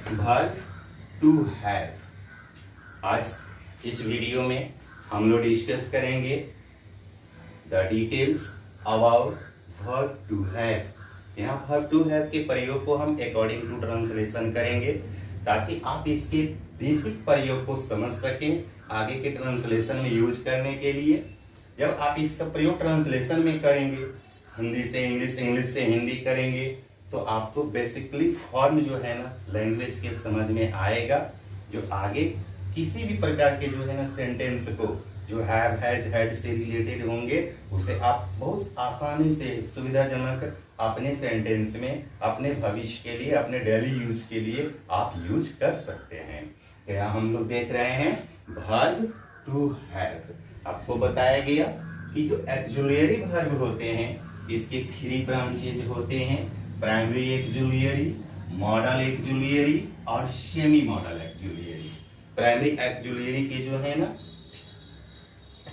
Verb to have. आज इस video में हम लोग डिस्कस करेंगे the details about verb to have. यहाँ वर्ब टू हैव के प्रयोग को हम अकॉर्डिंग टू ट्रांसलेशन करेंगे ताकि आप इसके बेसिक प्रयोग को समझ सकें आगे के ट्रांसलेशन में यूज करने के लिए। जब आप इसका प्रयोग ट्रांसलेशन में करेंगे, हिंदी से इंग्लिश, इंग्लिश से हिंदी करेंगे, तो आपको बेसिकली फॉर्म जो है ना लैंग्वेज के समझ में आएगा, जो आगे किसी भी प्रकार के जो है ना सेंटेंस को जो हैव, हैज, हैड से रिलेटेड होंगे उसे आप बहुत आसानी से सुविधाजनक अपने सेंटेंस में, अपने भविष्य के लिए, अपने डेली यूज के लिए आप यूज कर सकते हैं। तो यहाँ हम लोग देख रहे हैं वर्ब टू हैव। आपको बताया गया कि जो एक्जुलियरी वर्ब होते हैं इसके 3 ब्रांचेज होते हैं, प्राइमरी एक्जुलियरी, मॉडल एक्जुलियरी और सेमी मॉडल एक्जुलियरी। प्राइमरी एक्जुलियरी के जो है ना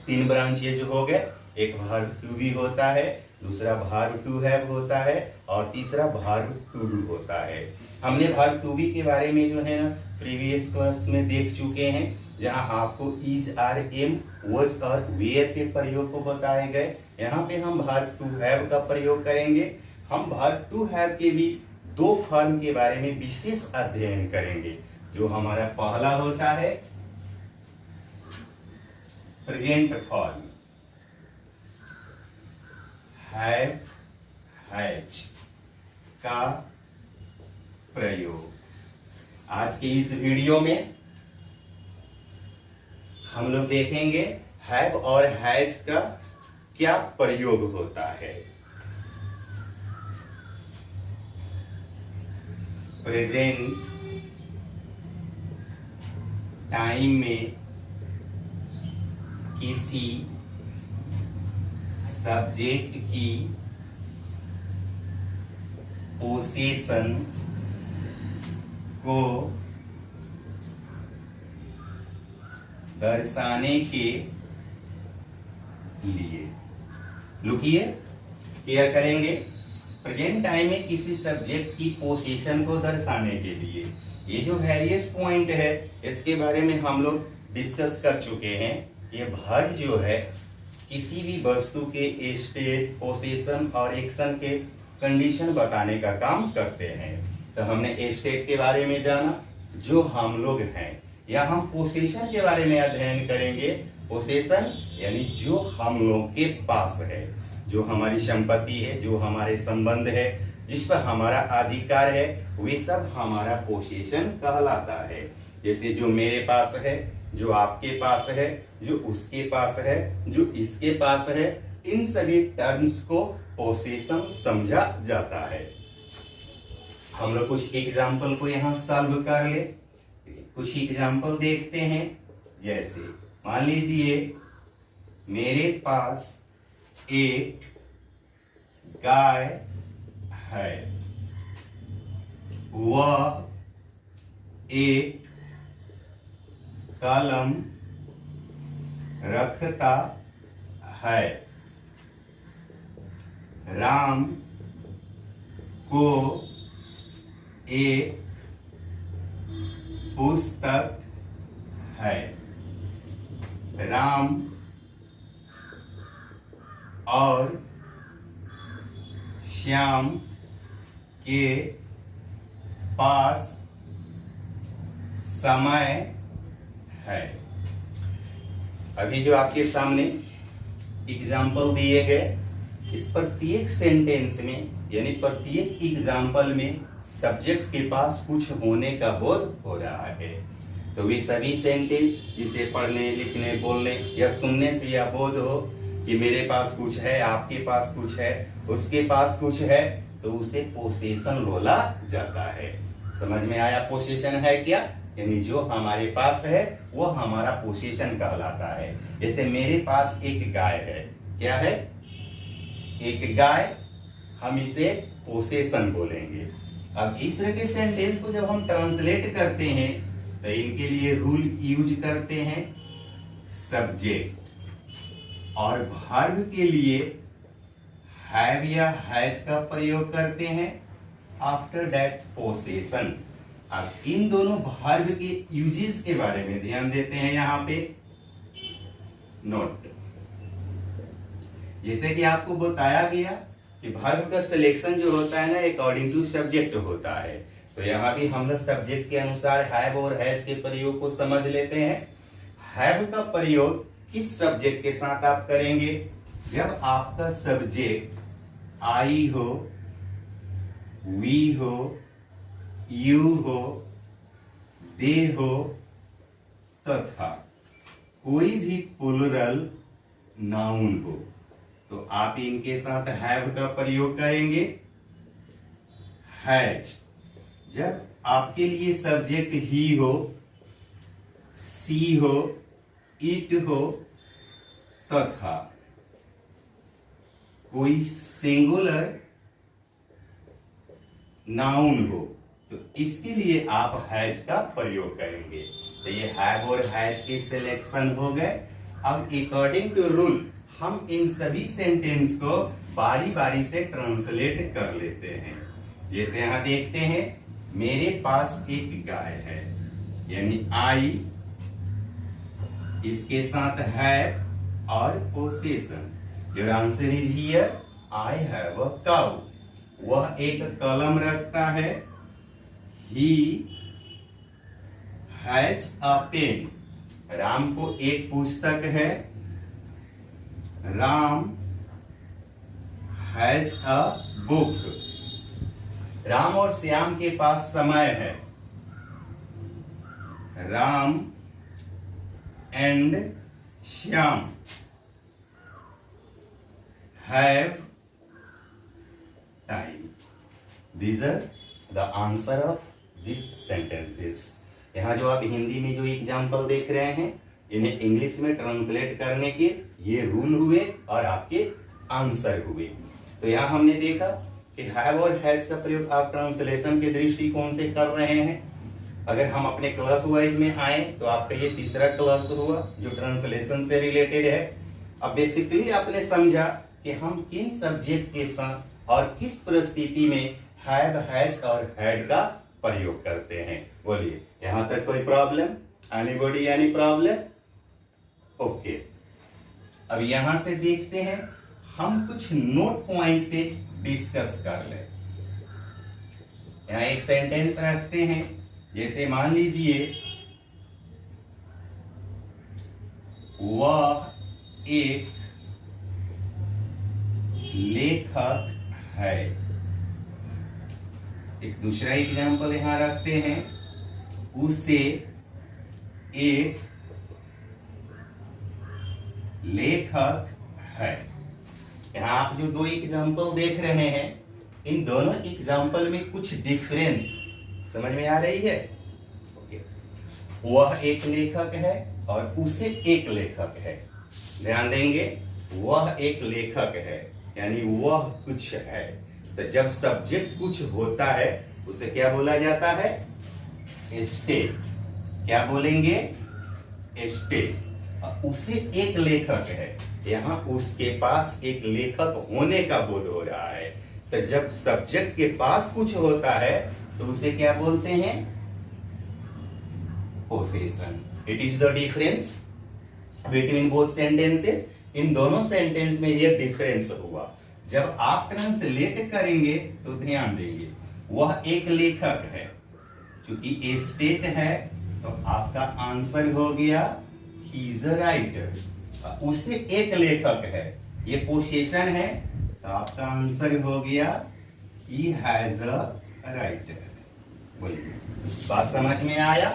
3 ब्रांचेज हो गए, एक वर्ब टू बी होता है, दूसरा वर्ब टू हैव होता है और तीसरा वर्ब टू डू होता है। हमने वर्ब टू बी के बारे में जो है ना प्रीवियस क्लास में देख चुके हैं, जहां आपको इज, आर, एम, वॉज और वेयर के प्रयोग को बताए गए। यहाँ पे हम वर्ब टू हैव का प्रयोग करेंगे। हम वर्ब टू हैव के भी 2 फॉर्म के बारे में विशेष अध्ययन करेंगे। जो हमारा पहला होता है प्रेजेंट फॉर्म, हैव, हैज का प्रयोग। आज के इस वीडियो में हम लोग देखेंगे हैव और हैज का क्या प्रयोग होता है। प्रेजेंट टाइम में किसी सब्जेक्ट की पोजीशन को दर्शाने के लिए, लुकिए क्लियर करेंगे, प्रेजेंट टाइम में किसी सब्जेक्ट की पोजीशन को दर्शाने के लिए। ये जो वेरियस पॉइंट है इसके बारे में हम लोग डिस्कस कर चुके हैं। ये वर्ब जो है किसी भी वस्तु के स्टेट, पोजीशन और एक्शन के कंडीशन बताने का काम करते हैं। तो हमने स्टेट के बारे में जाना, जो हम लोग हैं, या हम पोजीशन के बारे में अध्ययन करेंगे। पोजीशन यानी जो हम लोग के पास है, जो हमारी संपत्ति है, जो हमारे संबंध है, जिस पर हमारा अधिकार है, वे सब हमारा पोजीशन कहलाता है। जैसे जो मेरे पास है, जो आपके पास है, जो उसके पास है, जो इसके पास है, इन सभी टर्म्स को पोजीशन समझा जाता है। हम लोग कुछ एग्जाम्पल को यहाँ सॉल्व कर ले। कुछ एग्जाम्पल देखते हैं। जैसे मान लीजिए मेरे पास एक गाय है, वह एक कलम रखता है, राम को एक पुस्तक है, राम और श्याम के पास समय है। अभी जो आपके सामने एग्जाम्पल दिए गए, इस प्रत्येक सेंटेंस में यानी प्रत्येक एग्जाम्पल में सब्जेक्ट के पास कुछ होने का बोध हो रहा है। तो वे सभी सेंटेंस जिसे पढ़ने, लिखने, बोलने या सुनने से यह बोध हो कि मेरे पास कुछ है, आपके पास कुछ है, उसके पास कुछ है, तो उसे पोजीशन बोला जाता है। समझ में आया पोजीशन है क्या? यानी जो हमारे पास है वो हमारा पोजीशन कहलाता है। जैसे मेरे पास एक गाय है, क्या है? एक गाय, हम इसे पोजीशन बोलेंगे। अब इस तरह के सेंटेंस को जब हम ट्रांसलेट करते हैं तो इनके लिए रूल यूज करते हैं सब्जेक्ट, और वर्ब के लिए हैव या हैज का प्रयोग करते हैं आफ्टर दैट पोसेशन। अब इन दोनों वर्ब के यूजेस के बारे में ध्यान देते हैं यहाँ पे। नोट, जैसे कि आपको बताया गया कि वर्ब का सिलेक्शन जो होता है ना अकॉर्डिंग टू सब्जेक्ट होता है। तो यहाँ भी हम लोग सब्जेक्ट के अनुसार हैव और हैज के प्रयोग को समझ लेते हैं। हैव का प्रयोग किस सब्जेक्ट के साथ आप करेंगे? जब आपका सब्जेक्ट आई हो, वी हो, यू हो, दे हो तथा कोई भी प्लूरल नाउन हो, तो आप इनके साथ हैव का प्रयोग करेंगे। हैज जब आपके लिए सब्जेक्ट ही हो, सी हो, इट हो तथा कोई सिंगुलर नाउन हो, तो इसके लिए आप हैज का प्रयोग करेंगे। तो ये हैव और हैज के सिलेक्शन हो गए। अब अकॉर्डिंग टू रूल हम इन सभी सेंटेंस को बारी बारी से ट्रांसलेट कर लेते हैं। जैसे यहां देखते हैं, मेरे पास एक गाय है, यानी आई, इसके साथ हैव और possession. Your answer is here, I have a cow. वह एक कलम रखता है, he has a pen. Ram को एक पुस्तक है, Ram has a book. Ram और श्याम के पास समय है, Ram and Shyam have time. These are the answer of these sentences. यहाँ जो आप हिंदी में जो एग्जाम्पल देख रहे हैं, इन्हें इंग्लिश में ट्रांसलेट करने के ये रूल हुए और आपके आंसर हुए। तो यहाँ हमने देखा कि हैव और हैज का प्रयोग आप ट्रांसलेशन के दृष्टिकोण से कर रहे हैं। अगर हम अपने क्लास वाइज में आए तो आपका ये तीसरा क्लास हुआ जो ट्रांसलेशन से रिलेटेड है। अब बेसिकली आपने समझा कि हम किन सब्जेक्ट के साथ और किस परिस्थिति में हैव, हैज और हैड का प्रयोग करते हैं। बोलिए, यहां तक कोई problem? Anybody, any problem? Okay, अब यहां से देखते हैं, हम कुछ नोट पॉइंट पे डिस्कस कर ले। यहां एक सेंटेंस रखते हैं, जैसे मान लीजिए वह एक लेखक है। एक दूसरा एग्जाम्पल यहां रखते हैं, उसे एक लेखक है। यहां आप जो दो एग्जाम्पल देख रहे हैं, इन दोनों एग्जाम्पल में कुछ डिफरेंस समझ में आ रही है? ओके, वह एक लेखक है और उसे एक लेखक है। ध्यान देंगे, वह एक लेखक है यानी वह कुछ है। तो जब सब्जेक्ट कुछ होता है उसे क्या बोला जाता है? स्टेट। क्या बोलेंगे? स्टेट। उसे एक लेखक है, यहां उसके पास एक लेखक होने का बोध हो रहा है। तो जब सब्जेक्ट के पास कुछ होता है तो उसे क्या बोलते हैं? Possession. It is the difference between both sentences. इन दोनों सेंटेंस में यह डिफरेंस हुआ। जब आप ट्रांसलेट करेंगे तो ध्यान देंगे, वह एक लेखक है, क्योंकि स्टेट है तो आपका आंसर हो गया ही इज अ राइटर। उसे एक लेखक है, ये पोसेशन है, तो आपका आंसर हो गया ही हैज अ राइटर। बोलिए, बात समझ में आया?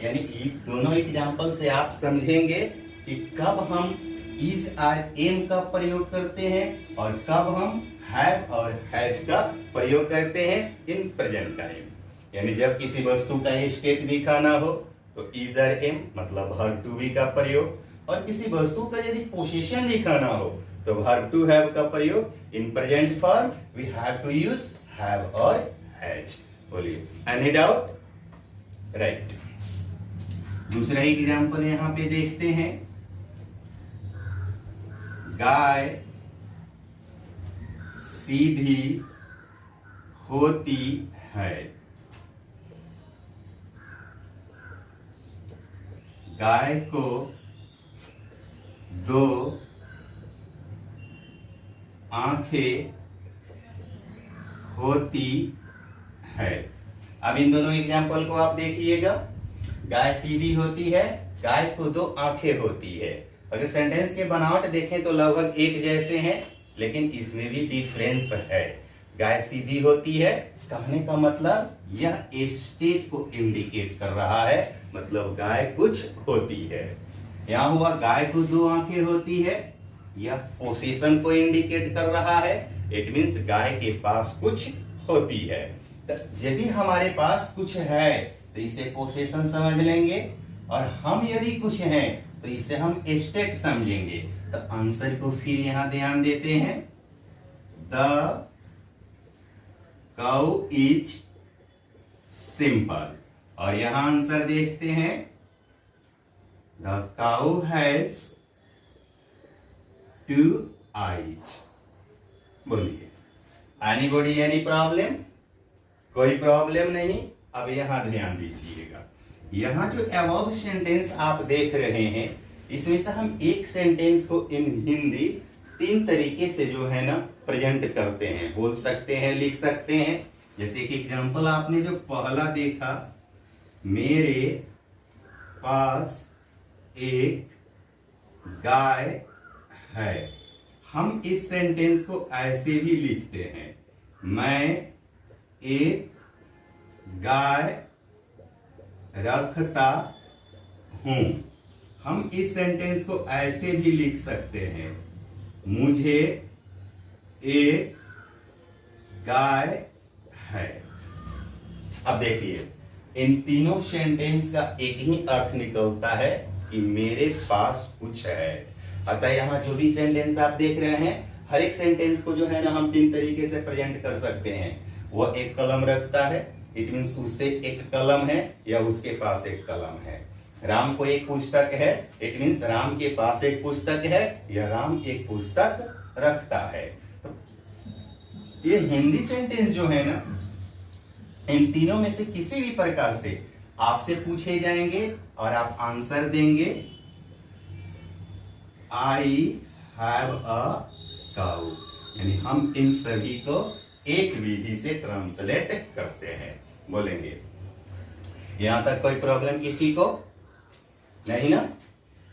यानी इस दोनों एग्जांपल से आप समझेंगे कि कब हम इज और एम का प्रयोग करते हैं और कब हम हैव और हैज का प्रयोग करते हैं इन प्रेजेंट टाइम। यानी जब किसी वस्तु का स्टेट दिखाना हो तो इज और एम मतलब वर्ब टू बी का प्रयोग, और किसी वस्तु का यदि पोजीशन दिखाना हो तो वर्ब टू हैव का प्रयोग। In present form we have to use have और हैज। बोलिए, एनी डाउट? राइट। दूसरा एग्जांपल यहां पे देखते हैं, गाय सीधी होती है। गाय को 2 आंखें होती है। अब इन दोनों एग्जाम्पल को आप देखिएगा। गाय सीधी होती है, गाय को 2 आंखें होती है। अगर सेंटेंस के बनावट देखें तो लगभग एक जैसे हैं, लेकिन इसमें भी डिफरेंस है। गाय सीधी होती है कहने का मतलब यह स्टेट को इंडिकेट कर रहा है, मतलब गाय कुछ होती है। यहां हुआ गाय को 2 आंखें होती है, यह पोजीशन को इंडिकेट कर रहा है। इट मींस गाय के पास कुछ होती है। यदि हमारे पास कुछ है तो इसे पोजीशन समझ लेंगे, और हम यदि कुछ हैं तो इसे हम स्टेट समझेंगे। तो आंसर को फिर यहां ध्यान देते हैं। द काउ इज सिंपल, और यहां आंसर देखते हैं। The cow has 2 eyes. बोलिए, एनीबॉडी एनी प्रॉब्लम? कोई प्रॉब्लम नहीं। अब यहां ध्यान दीजिएगा, यहां जो अबव सेंटेंस आप देख रहे हैं, इसमें से हम एक सेंटेंस को इन हिंदी 3 तरीके से जो है ना प्रेजेंट करते हैं, बोल सकते हैं, लिख सकते हैं। जैसे कि एग्जांपल आपने जो पहला देखा, मेरे पास एक गाय है, हम इस सेंटेंस को ऐसे भी लिखते हैं, मैं एक गाय रखता हूं। हम इस सेंटेंस को ऐसे भी लिख सकते हैं, मुझे एक गाय है। अब देखिए, इन तीनों सेंटेंस का एक ही अर्थ निकलता है कि मेरे पास कुछ है। अतः यहाँ जो भी सेंटेंस आप देख रहे हैं, हर एक सेंटेंस को जो है ना हम 3 तरीके से प्रेजेंट कर सकते हैं। वह एक कलम रखता है, इट मीन्स उससे एक कलम है या उसके पास एक कलम है। राम को एक पुस्तक है, इट मीन्स राम के पास एक पुस्तक है या राम एक पुस्तक रखता है। तो ये हिंदी सेंटेंस जो है ना, इन तीनों में से किसी भी प्रकार से आपसे पूछे जाएंगे और आप आंसर देंगे, आई हैव अ काउ। यानी हम इन सभी को एक विधि से ट्रांसलेट करते हैं। बोलेंगे, यहां तक कोई प्रॉब्लम किसी को नहीं ना?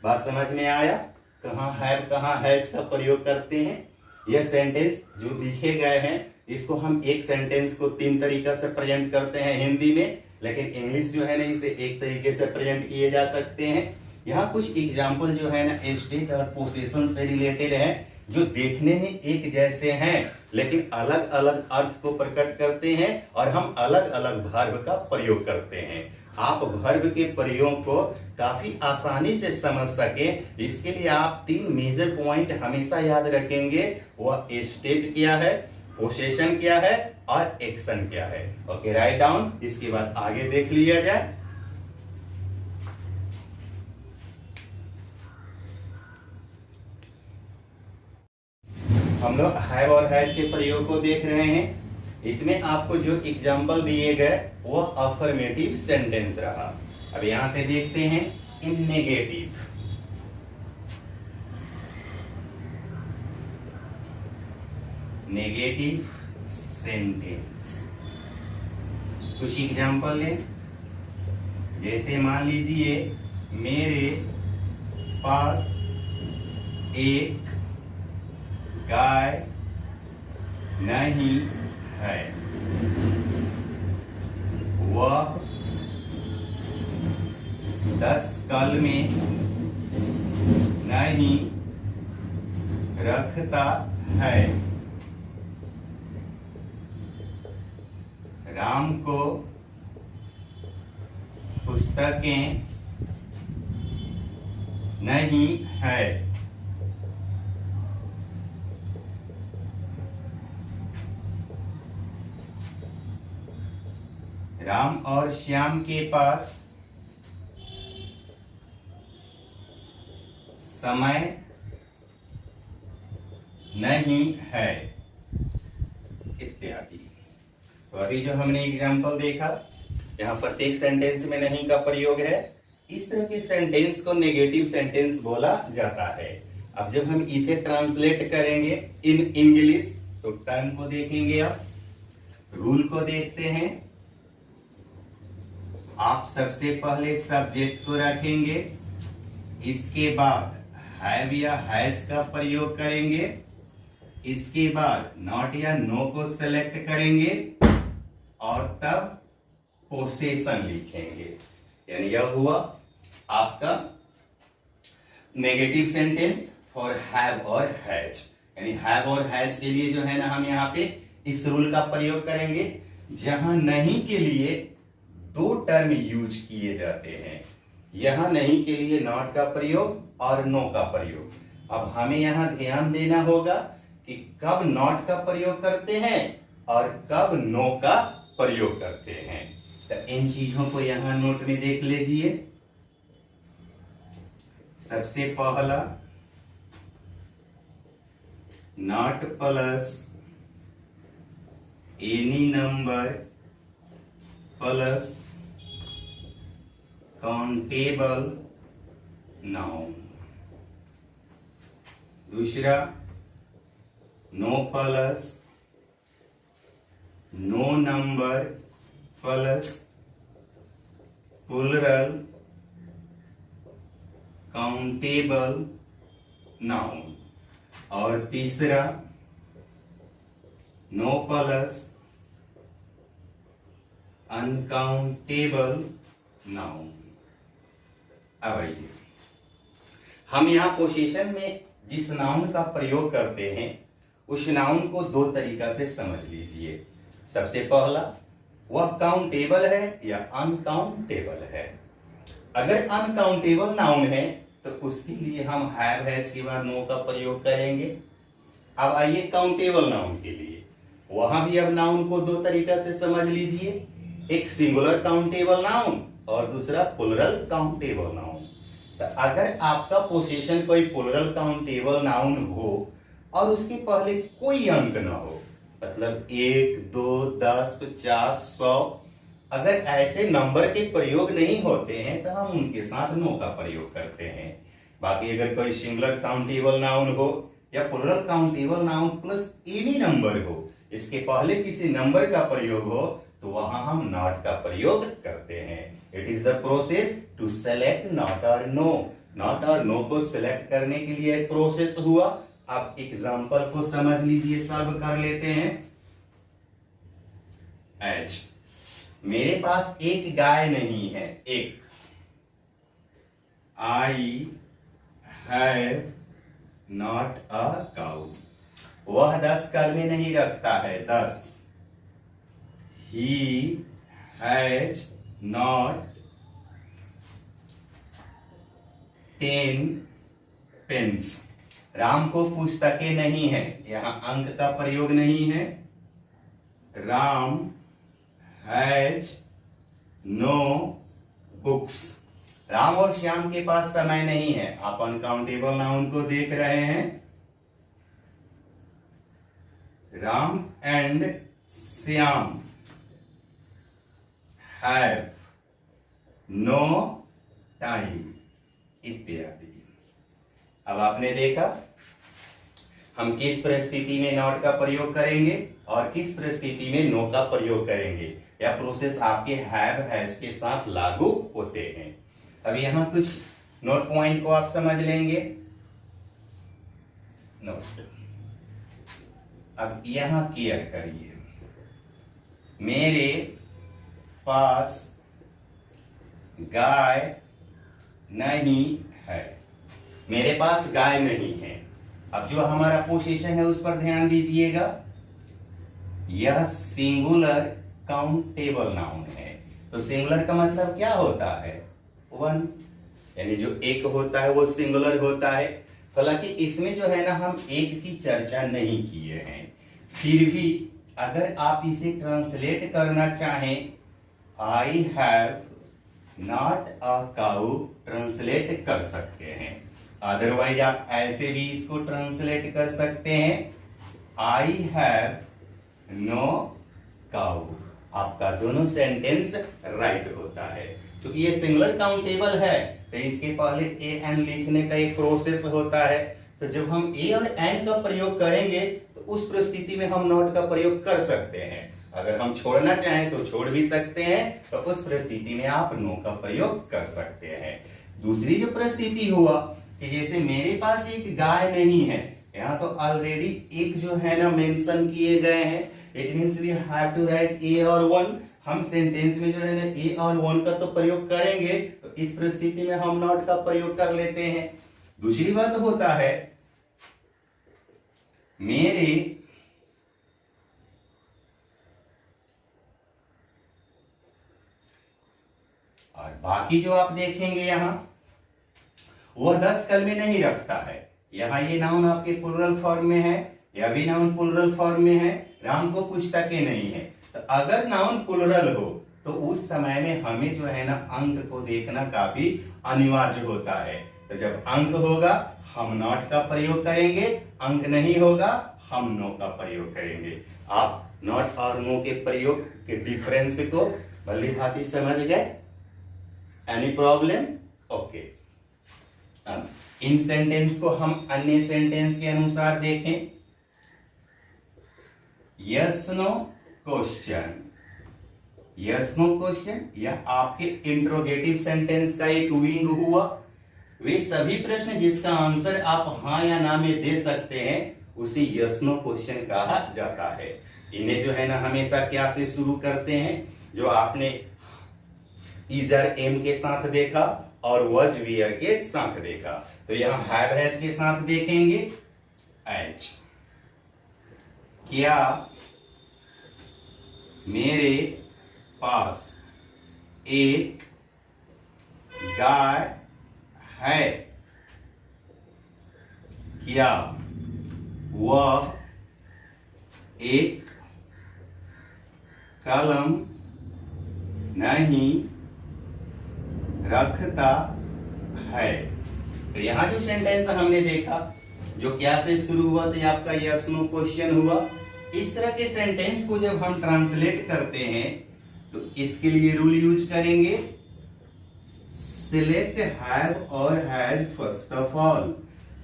बात समझ में आया? कहां हैव कहां हैज का प्रयोग करते हैं। यह सेंटेंस जो लिखे गए हैं, इसको हम एक सेंटेंस को 3 तरीका से प्रेजेंट करते हैं हिंदी में, लेकिन इंग्लिश जो है ना इसे एक तरीके से प्रेजेंट किए जा सकते हैं। यहाँ कुछ एग्जाम्पल जो है ना स्टेट और पोजीशन से रिलेटेड है, जो देखने में एक जैसे हैं लेकिन अलग अलग अर्थ को प्रकट करते हैं, और हम अलग अलग वर्ब का प्रयोग करते हैं। आप वर्ब के प्रयोग को काफी आसानी से समझ सके, इसके लिए आप 3 मेजर पॉइंट हमेशा याद रखेंगे। वह स्टेट क्या है, पोजीशन क्या है और एक्शन क्या है। Okay, write down. इसके बाद आगे देख लिया जाए। हम लोग हैव और हैज के प्रयोग को देख रहे हैं। इसमें आपको जो एग्जाम्पल दिए गए वो अफर्मेटिव सेंटेंस रहा। अब यहां से देखते हैं इन नेगेटिव। नेगेटिव सेंटेंस कुछ एग्जाम्पल लें। जैसे मान लीजिए, मेरे पास एक गाय नहीं है, वह 10 कलमें नहीं रखता है। राम को पुस्तकें नहीं है। राम और श्याम के पास समय नहीं है, इत्यादि। तो अभी जो हमने एग्जाम्पल देखा, यहाँ प्रत्येक सेंटेंस में नहीं का प्रयोग है। इस तरह के सेंटेंस को नेगेटिव सेंटेंस बोला जाता है। अब जब हम इसे ट्रांसलेट करेंगे इन इंग्लिश तो टर्म को देखेंगे, आप रूल को देखते हैं। आप सबसे पहले सब्जेक्ट को रखेंगे, इसके बाद हैव या हैज का प्रयोग करेंगे, इसके बाद नॉट या नो को सेलेक्ट करेंगे और तब पोसेशन लिखेंगे। यानी यह हुआ आपका नेगेटिव सेंटेंस फॉर हैव और हैज। यानी हैव और हैज के लिए जो है ना हम यहाँ पे इस रूल का प्रयोग करेंगे। जहां नहीं के लिए दो टर्म यूज किए जाते हैं, यहां नहीं के लिए नॉट का प्रयोग और नो का प्रयोग। अब हमें यहां ध्यान देना होगा कि कब नॉट का प्रयोग करते हैं और कब नो का प्रयोग करते हैं। तो इन चीजों को यहां नोट में देख लीजिए। सबसे पहला not plus any number plus countable noun. दूसरा no plus no number plus plural countable noun. और तीसरा नो प्लस अनकाउंटेबल नाउन। अब आइए हम यहां पोजीशन में जिस नाउन का प्रयोग करते हैं उस नाउन को दो तरीका से समझ लीजिए। सबसे पहला वह काउंटेबल है या अनकाउंटेबल है। अगर अनकाउंटेबल नाउन है तो उसके लिए हम हैव हैज के बाद नो का प्रयोग करेंगे। अब आइए काउंटेबल नाउन के लिए, वहां भी अब नाउन को दो तरीका से समझ लीजिए, एक सिंगुलर काउंटेबल नाउन और दूसरा प्लूरल काउंटेबल नाउन। तो अगर आपका पोजीशन कोई प्लूरल काउंटेबल नाउन हो और उसके पहले कोई अंक ना हो, मतलब 1, 2, 10, 50, 100, अगर ऐसे नंबर के प्रयोग नहीं होते हैं तो हम उनके साथ नो का प्रयोग करते हैं। बाकी अगर कोई सिंगुलर काउंटेबल नाउन हो या plural countable noun plus any number हो, इसके पहले किसी नंबर का प्रयोग हो तो वहां हम नॉट का प्रयोग करते हैं। It is the process to select not और नो। नॉट और नो को सिलेक्ट करने के लिए एक प्रोसेस हुआ। आप एग्जांपल को समझ लीजिए, सॉल्व कर लेते हैं। एज मेरे पास एक गाय नहीं है, एक। I have not a cow. वह 10 कल में नहीं रखता है, 10। He has not 10 pens. Ram को पुस्तकें नहीं है, यहां अंक का प्रयोग नहीं है। Ram has no books. Ram और श्याम के पास समय नहीं है। आप अनकाउंटेबल नाउन को देख रहे हैं। Ram and Shyam have no time इत्यादि। अब आपने देखा हम किस परिस्थिति में नॉट का प्रयोग करेंगे और किस परिस्थिति में नो का प्रयोग करेंगे। यह प्रोसेस आपके हैव हैज के साथ लागू होते हैं। अब यहां कुछ नोट पॉइंट को आप समझ लेंगे। नोट अब यहां क्लियर करिए, मेरे पास गाय नहीं है। मेरे पास गाय नहीं है। अब जो हमारा पोजीशन है उस पर ध्यान दीजिएगा। यह सिंगुलर काउंटेबल नाउन है। तो सिंगुलर का मतलब क्या होता है? 1, यानी जो एक होता है वो सिंगुलर होता है। हालांकि इसमें जो है ना हम एक की चर्चा नहीं किए हैं, फिर भी अगर आप इसे ट्रांसलेट करना चाहें, आई have not a cow translate कर सकते हैं। अदरवाइज आप ऐसे भी इसको ट्रांसलेट कर सकते हैं, आई हैव नो काउ। आपका दोनों सेंटेंस राइट होता है। क्योंकि ये सिंगुलर काउंटेबल है तो इसके पहले ए एन लिखने का एक प्रोसेस होता है। तो जब हम ए और एन का प्रयोग करेंगे तो उस परिस्थिति में हम नॉट का प्रयोग कर सकते हैं। अगर हम छोड़ना चाहें तो छोड़ भी सकते हैं, तो उस परिस्थिति में आप नो का प्रयोग कर सकते हैं। दूसरी जो परिस्थिति हुआ कि जैसे मेरे पास एक गाय नहीं है, यहाँ तो ऑलरेडी एक जो है ना मेंशन किए गए हैं। It means we have to write a और वन। हम सेंटेंस में जो है ना ए और वन का तो प्रयोग करेंगे, तो इस परिस्थिति में हम नॉट का प्रयोग कर लेते हैं। दूसरी बात होता है मेरे और बाकी जो आप देखेंगे यहां वह 10 कलमे नहीं रखता है। यहां ये नाउन आपके प्लुरल फॉर्म में है, यह भी नाउन प्लुरल फॉर्म में है। राम को पुस्तकें नहीं है। तो अगर नाउन प्लुरल हो तो उस समय में हमें जो है ना अंक को देखना काफी अनिवार्य होता है। तो जब अंक होगा हम नॉट का प्रयोग करेंगे, अंक नहीं होगा हम नो का प्रयोग करेंगे। आप नॉट और नो के प्रयोग के डिफरेंस को भली भांति समझ गए? Any problem? ओके। अब इन सेंटेंस को हम अन्य सेंटेंस के अनुसार देखें। Yes no question, yes no question यह आपके इंट्रोगेटिव सेंटेंस का एक विंग हुआ। वे सभी प्रश्न जिसका आंसर आप हाँ या ना में दे सकते हैं उसे यस नो क्वेश्चन कहा जाता है। इन्हें जो है ना हमेशा क्या से शुरू करते हैं, जो आपने इजर एम के साथ देखा और वज वियर के साथ देखा। तो यहां हैव हैज के साथ देखेंगे एज। क्या मेरे पास एक गाय है? क्या वह एक कलम नहीं रखता है? तो यहां जो सेंटेंस हमने देखा जो क्या से शुरू हुआ तो आपका यस नो क्वेश्चन हुआ। इस तरह के सेंटेंस को जब हम ट्रांसलेट करते हैं तो इसके लिए रूल यूज करेंगे सिलेक्ट हैव और हैज फर्स्ट ऑफ ऑल।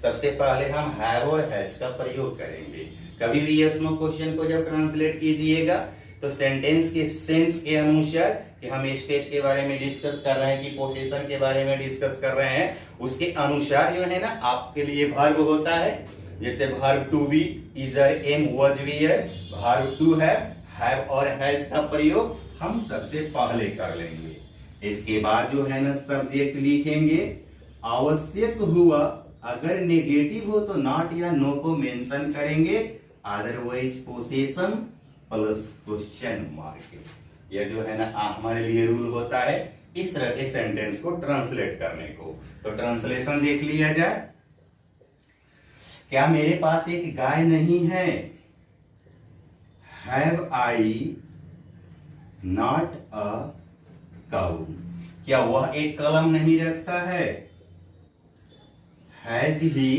सबसे पहले हम हैव और हैज का प्रयोग करेंगे। कभी भी यस नो क्वेश्चन को जब ट्रांसलेट कीजिएगा तो सेंटेंस के सेंस के अनुसार कि हम स्टेट के बारे में डिस्कस कर रहे हैं कि पोजीशन के बारे में डिस्कस कर रहे हैं, उसके अनुसार जो है ना आपके लिए वर्ब होता है। जैसे वर्ब टू बी, इजर एम, वज वियर, वर्ब टू हैव और हैज का प्रयोग हम सबसे पहले कर लेंगे। इसके बाद जो है ना सब्जेक्ट लिखेंगे। आवश्यक हुआ अगर नेगेटिव हो तो नॉट या नो को मेंशन करेंगे, otherwise position plus question mark. यह जो है ना हमारे लिए रूल होता है इस तरह के सेंटेंस को ट्रांसलेट करने को। तो ट्रांसलेशन देख लिया जाए। क्या मेरे पास एक गाय नहीं है? Have I not a cow? क्या वह एक कलम नहीं रखता है? Has he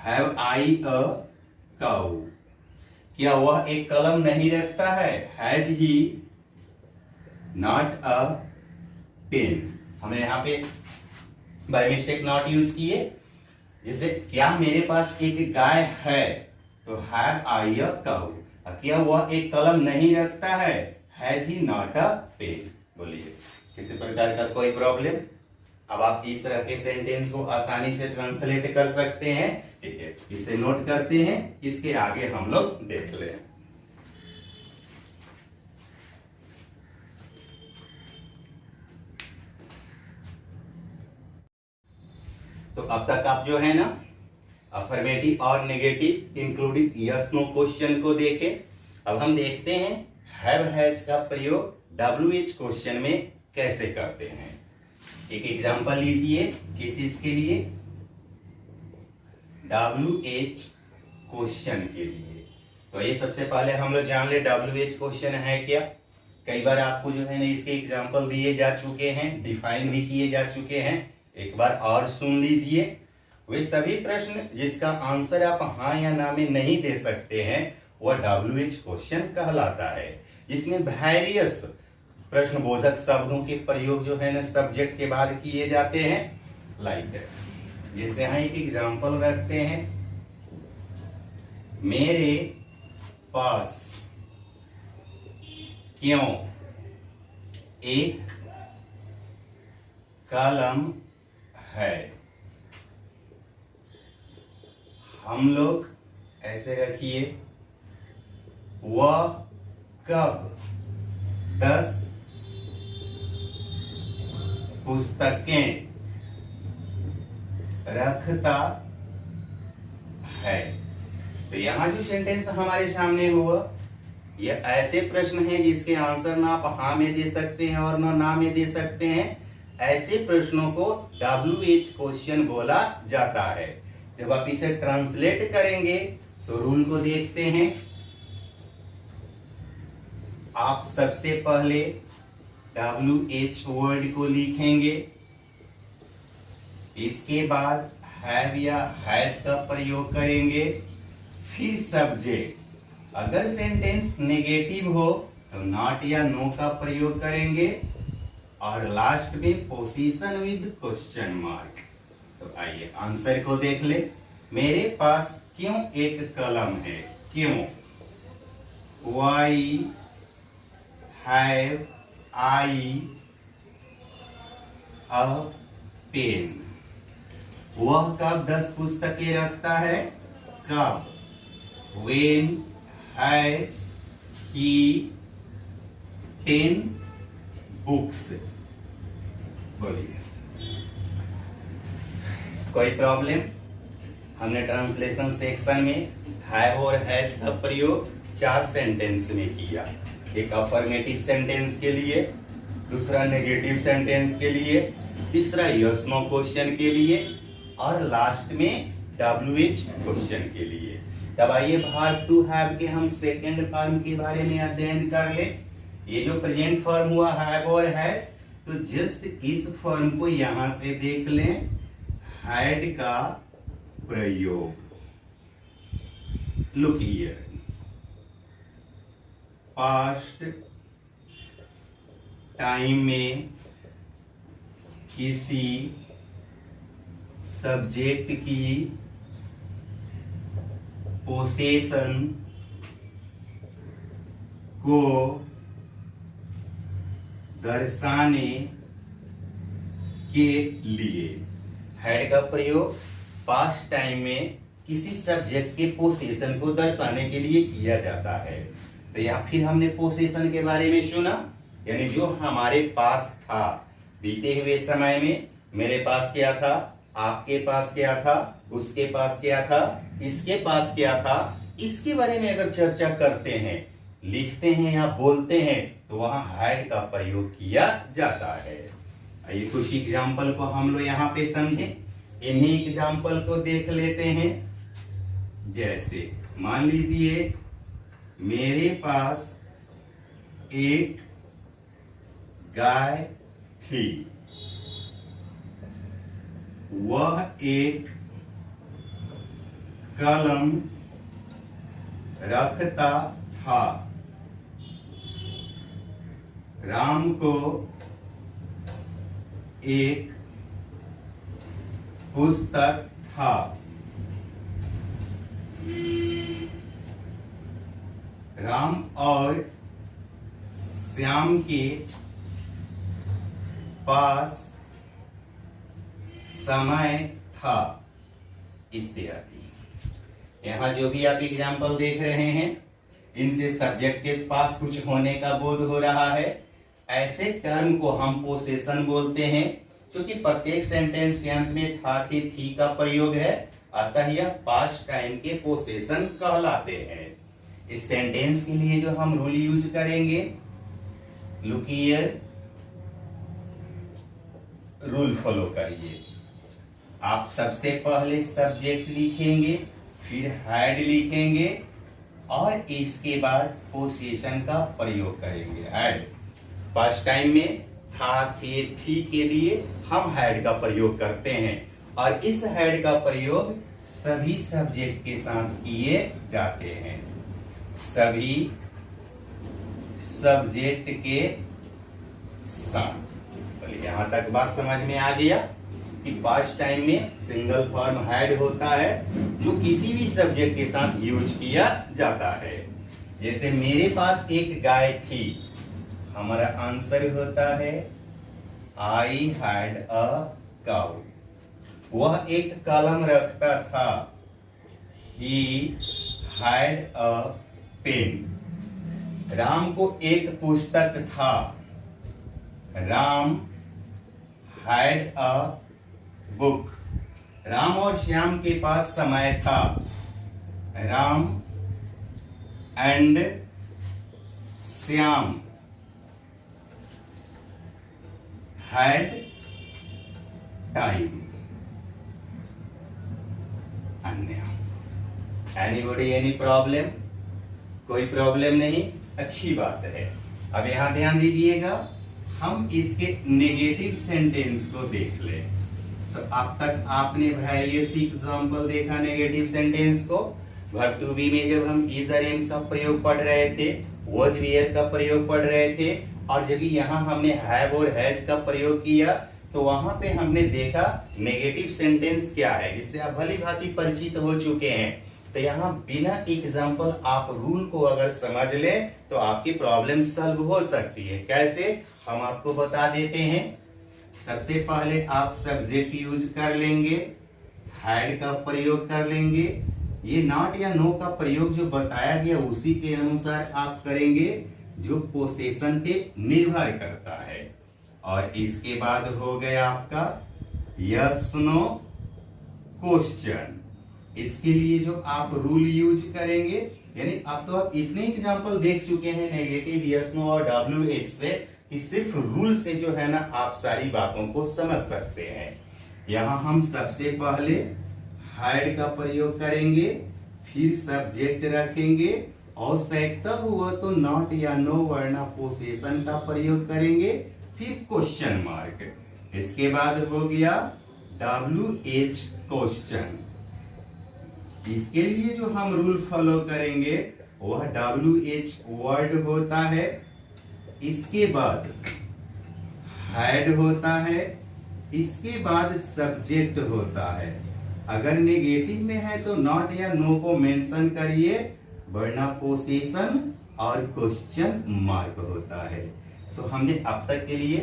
have I a cow? क्या वह एक कलम नहीं रखता है? Has he not a pen? हमने यहां पे बाय मिस्टेक नॉट यूज किए। जैसे क्या मेरे पास एक गाय है तो हैव आई अ काउ। क्या वह एक कलम नहीं रखता है? Has he not a pen? बोलिए किसी प्रकार का कोई प्रॉब्लम? अब आप इस तरह के सेंटेंस को आसानी से ट्रांसलेट कर सकते हैं। ठीक है, इसे नोट करते हैं, इसके आगे हम लोग देख लें। तो अब तक आप जो है ना अफर्मेटिव और negative including yes no question को देखें। अब हम देखते हैं हैव हैज का प्रयोग WH क्वेश्चन में कैसे करते हैं। एक एग्जांपल लीजिए किस चीज के लिए? WH क्वेश्चन के लिए। तो ये सबसे पहले हम लोग जान ले WH क्वेश्चन है क्या। कई बार आपको जो है ना इसके एग्जांपल दिए जा चुके हैं, डिफाइन भी किए जा चुके हैं। एक बार और सुन लीजिए। वे सभी प्रश्न जिसका आंसर आप हाँ या ना में नहीं दे सकते हैं वह WH क्वेश्चन कहलाता है, जिसमें वेरियस प्रश्नबोधक शब्दों के प्रयोग जो है ना सब्जेक्ट के बाद किए जाते हैं। लाइक जैसे हम एक एग्जांपल रखते हैं, मेरे पास क्यों एक कलम है। हम लोग ऐसे रखिए, वह कब 10 पुस्तकें रखता है। तो यहां जो सेंटेंस हमारे सामने हुआ, यह ऐसे प्रश्न है जिसके आंसर ना आप हाँ में दे सकते हैं और ना में दे सकते हैं। ऐसे प्रश्नों को WH क्वेश्चन बोला जाता है। जब आप इसे ट्रांसलेट करेंगे तो रूल को देखते हैं। आप सबसे पहले WH वर्ड को लिखेंगे, इसके बाद हैव या हैज का प्रयोग करेंगे, फिर सब्जेक्ट। अगर सेंटेंस नेगेटिव हो तो नॉट या नो का प्रयोग करेंगे, और लास्ट में पोजीशन विद क्वेश्चन मार्क। तो आइए आंसर को देख ले। मेरे पास क्यों एक कलम है। क्यों, why have I a pen. वह कब 10 पुस्तकें रखता है। कब, when has he 10 books। बोलिए कोई प्रॉब्लम। हमने ट्रांसलेशन सेक्शन में हैव और हैज का प्रयोग 4 सेंटेंस में किया। एक अफर्मेटिव सेंटेंस के लिए, दूसरा नेगेटिव सेंटेंस के लिए, तीसरा यस नो क्वेश्चन के लिए, और लास्ट में WH क्वेश्चन के लिए। तब आइए वर्ब टू हैव के हम सेकंड फॉर्म के बारे में अध्ययन कर ले। ये जो प्रेजेंट फॉर्म हुआ हैव और हैज, तो जस्ट इस फॉर्म को यहां से देख लें। हैड का प्रयोग, लुक हियर, पास्ट टाइम में किसी सब्जेक्ट की पोसेशन को दर्शाने के लिए। हैड का प्रयोग पास्ट टाइम में किसी सब्जेक्ट के पोसेशन को दर्शाने के लिए किया जाता है। तो या फिर हमने पोसेशन के बारे में सुना, यानी जो हमारे पास था बीते हुए समय में। मेरे पास क्या था, आपके पास क्या था, उसके पास क्या था, इसके पास क्या था, इसके बारे में अगर चर्चा करते हैं, लिखते हैं या बोलते हैं, तो वहां हैड का प्रयोग किया जाता है। आइए कुछ एग्जाम्पल को हम लोग यहाँ पे समझे। इन्हीं एग्जाम्पल को देख लेते हैं। जैसे मान लीजिए मेरे पास एक गाय थी, वह एक कलम रखता था, राम को एक पुस्तक था, राम और श्याम के पास समय था, इत्यादि। यहाँ जो भी आप एग्जाम्पल देख रहे हैं, इनसे सब्जेक्ट के पास कुछ होने का बोध हो रहा है। ऐसे टर्म को हम पोसेशन बोलते हैं, क्योंकि प्रत्येक सेंटेंस के अंत में था थी का प्रयोग है, अतः यह पास्ट टाइम के पोसेशन कहलाते हैं। इस सेंटेंस के लिए जो हम रूल यूज करेंगे, लुक हियर, रूल फॉलो करिए। आप सबसे पहले सब्जेक्ट लिखेंगे, फिर हैड लिखेंगे, और इसके बाद पोसेशन का प्रयोग करेंगे। हैड फर्स्ट टाइम में था थे थी के लिए हम हैड का प्रयोग करते हैं, और इस हैड का प्रयोग सभी सब्जेक्ट के साथ किए जाते हैं। सभी सब्जेक्ट के साथ। बोलिए यहां तक बात समझ में आ गया कि पास्ट टाइम में सिंगल फॉर्म हैड होता है जो किसी भी सब्जेक्ट के साथ यूज किया जाता है। जैसे मेरे पास एक गाय थी, हमारा आंसर होता है आई हैड अ काउ। वह एक कलम रखता था, he had a pen. Ram को एक पुस्तक था, Ram had a book. Ram और श्याम के पास समय था, Ram and Shyam had time. अन्य एनीबॉडी एनी प्रॉब्लम? कोई प्रॉब्लम नहीं, अच्छी बात है। अब यहां ध्यान दीजिएगा, हम इसके नेगेटिव सेंटेंस को देख ले। तो अब तक आपने वेरियस एग्जांपल देखा नेगेटिव सेंटेंस को। वर्ब टू बी में जब हम इज और एम का प्रयोग पढ़ रहे थे, वॉज वेयर का प्रयोग पढ़ रहे थे, और जब यहाँ हमने हैव और हैज का प्रयोग किया तो वहां पे हमने देखा नेगेटिव सेंटेंस क्या है, जिससे आप भली भांति परिचित हो चुके हैं। तो यहाँ बिना एग्जाम्पल आप रूल को अगर समझ ले तो आपकी प्रॉब्लम सॉल्व हो सकती है। कैसे, हम आपको बता देते हैं। सबसे पहले आप सब्जेक्ट यूज कर लेंगे, हैड का प्रयोग कर लेंगे। ये नॉट या नो का प्रयोग जो बताया गया उसी के अनुसार आप करेंगे, जो पोसेशन पे निर्भर करता है। और इसके बाद हो गया आपका यस नो क्वेश्चन। इसके लिए जो आप रूल यूज करेंगे, यानी अब तो आप इतने एग्जांपल देख चुके हैं नेगेटिव, यस नो और WH से, कि सिर्फ रूल से जो है ना आप सारी बातों को समझ सकते हैं। यहां हम सबसे पहले हैड का प्रयोग करेंगे, फिर सब्जेक्ट रखेंगे, और तब हुआ तो नॉट या नो वरना पोसेशन का प्रयोग करेंगे, फिर क्वेश्चन मार्क। इसके बाद हो गया WH क्वेश्चन। इसके लिए जो हम रूल फॉलो करेंगे वह WH वर्ड होता है, इसके बाद हैड होता है, इसके बाद सब्जेक्ट होता है। अगर नेगेटिव में है तो नॉट या नो को मेंशन करिए, वरना पोसेशन और क्वेश्चन मार्क होता है। तो हमने अब तक के लिए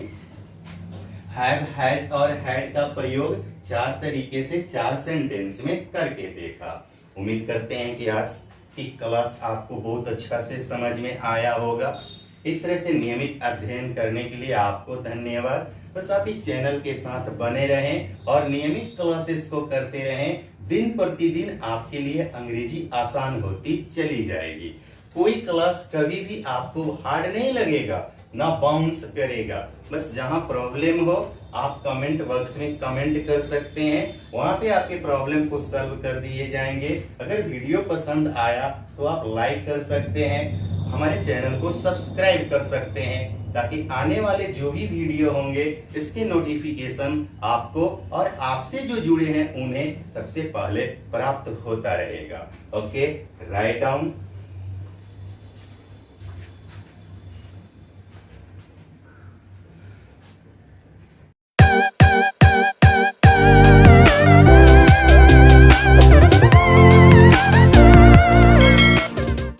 हैव, हैज और हैड का प्रयोग 4 तरीके से 4 सेंटेंस में करके देखा। उम्मीद करते हैं कि आज की क्लास आपको बहुत अच्छा से समझ में आया होगा। इस तरह से नियमित अध्ययन करने के लिए आपको धन्यवाद। बस आप इस चैनल के साथ बने रहें और नियमित क्लासेस को करते रहें। दिन प्रतिदिन आपके लिए अंग्रेजी आसान होती चली जाएगी। कोई क्लास कभी भी आपको हार्ड नहीं लगेगा, ना बाउंस करेगा। बस जहां प्रॉब्लम हो आप कमेंट बॉक्स में कमेंट कर सकते हैं, वहां पे आपके प्रॉब्लम को सॉल्व कर दिए जाएंगे। अगर वीडियो पसंद आया तो आप लाइक कर सकते हैं, हमारे चैनल को सब्सक्राइब कर सकते हैं, ताकि आने वाले जो भी वीडियो होंगे इसके नोटिफिकेशन आपको और आपसे जो जुड़े हैं उन्हें सबसे पहले प्राप्त होता रहेगा। Okay, write down.